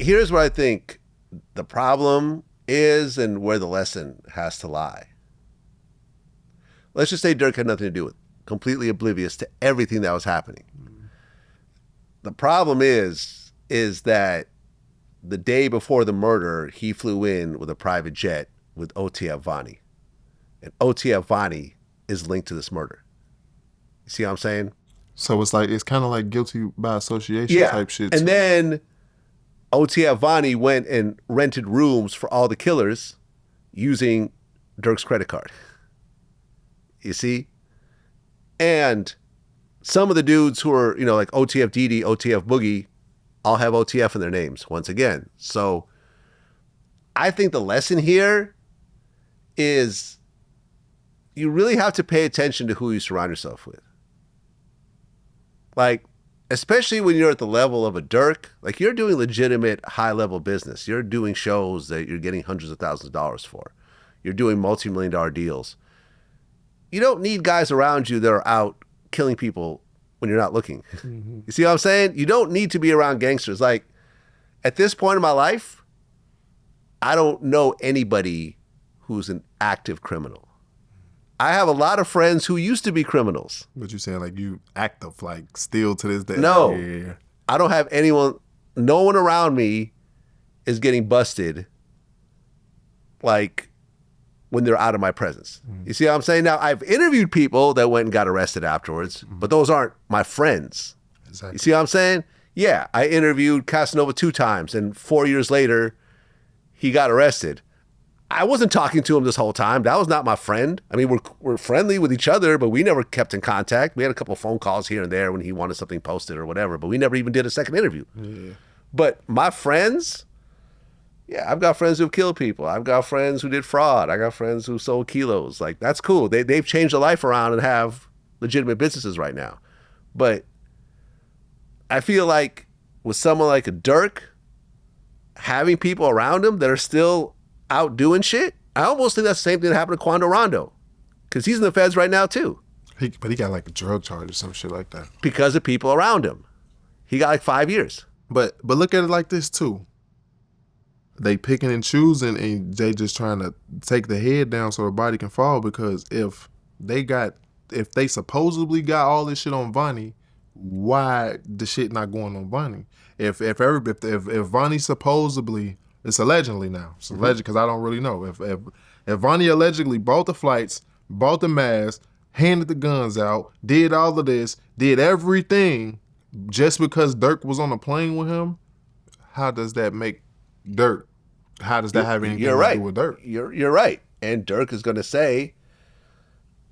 here's what I think the problem is and where the lesson has to lie. Let's just say Durk had nothing to do with it, completely oblivious to everything that was happening. The problem is that the day before the murder, he flew in with a private jet with OTF Vonni. And OTF Vonni is linked to this murder. You see what I'm saying? So it's kind of like guilty by association type shit. And then OTF Vonni went and rented rooms for all the killers using Durk's credit card. You see? And some of the dudes who are, like OTF DD, OTF Boogie, all have OTF in their names once again. So I think the lesson here is you really have to pay attention to who you surround yourself with. Like, especially when you're at the level of a Durk, like you're doing legitimate high-level business. You're doing shows that you're getting hundreds of thousands of dollars for. You're doing multi-million-dollar deals. You don't need guys around you that are out killing people when you're not looking. Mm-hmm. You see what I'm saying? You don't need to be around gangsters. Like, at this point in my life, I don't know anybody who's an active criminal. I have a lot of friends who used to be criminals. But you saying like you active, like still to this day? No, yeah. I don't have anyone. No one around me is getting busted like when they're out of my presence. Mm-hmm. You see what I'm saying? Now, I've interviewed people that went and got arrested afterwards, but those aren't my friends. Exactly. You see what I'm saying? Yeah, I interviewed Casanova 2 times, and 4 years later, he got arrested. I wasn't talking to him this whole time. That was not my friend. I mean, we're friendly with each other, but we never kept in contact. We had a couple of phone calls here and there when he wanted something posted or whatever, but we never even did a second interview. Yeah. But my friends, yeah, I've got friends who've killed people. I've got friends who did fraud. I got friends who sold kilos. Like, that's cool. They've changed their life around and have legitimate businesses right now. But I feel like with someone like a Durk, having people around him that are still out doing shit, I almost think that's the same thing that happened to Quando Rondo, because he's in the feds right now too. But he got like a drug charge or some shit like that. Because of people around him. He got like 5 years. But look at it like this too. They picking and choosing, and they just trying to take the head down so the body can fall, because if they supposedly got all this shit on Vonni, why the shit not going on Vonni? If Vonni supposedly, it's allegedly now. It's alleged because I don't really know. If Vonni allegedly bought the flights, bought the mask, handed the guns out, did all of this, did everything just because Durk was on a plane with him, how does that make Durk? How does that have anything to do with Durk? You're right. And Durk is going to say,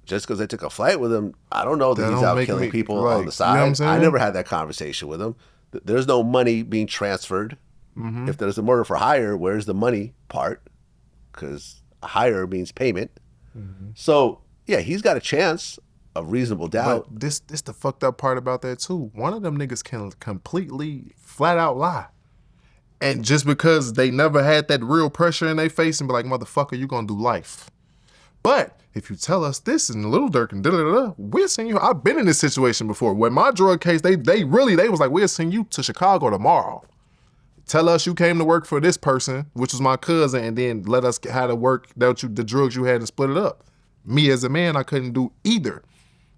just because they took a flight with him, I don't know that he's out killing people on the side. You know what I'm saying? I never had that conversation with him. There's no money being transferred. Mm-hmm. If there's a murder for hire, where's the money part? Because hire means payment. Mm-hmm. So, yeah, he's got a chance of reasonable doubt. But this the fucked up part about that, too. One of them niggas can completely flat out lie. And just because they never had that real pressure in their face and be like, motherfucker, you gonna do life. But if you tell us this and Lil Durk and da-da-da-da, we'll send you. I've been in this situation before. With my drug case, they was like, we'll send you to Chicago tomorrow. Tell us you came to work for this person, which was my cousin, and then let us how to work the drugs you had and split it up. Me as a man, I couldn't do either.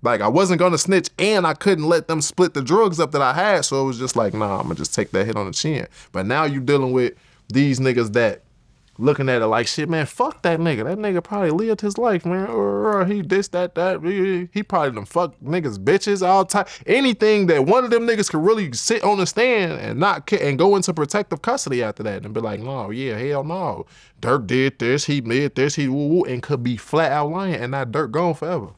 Like, I wasn't gonna snitch, and I couldn't let them split the drugs up that I had, so it was just like, nah, I'm gonna just take that hit on the chin. But now you dealing with these niggas that looking at it like, shit, man, fuck that nigga. That nigga probably lived his life, man. He this, that. He probably done fuck niggas, bitches, all time. Anything that one of them niggas could really sit on the stand and go into protective custody after that and be like, no, yeah, hell no. Durk did this, he did this, he woo-woo, and could be flat out lying, and that Durk gone forever.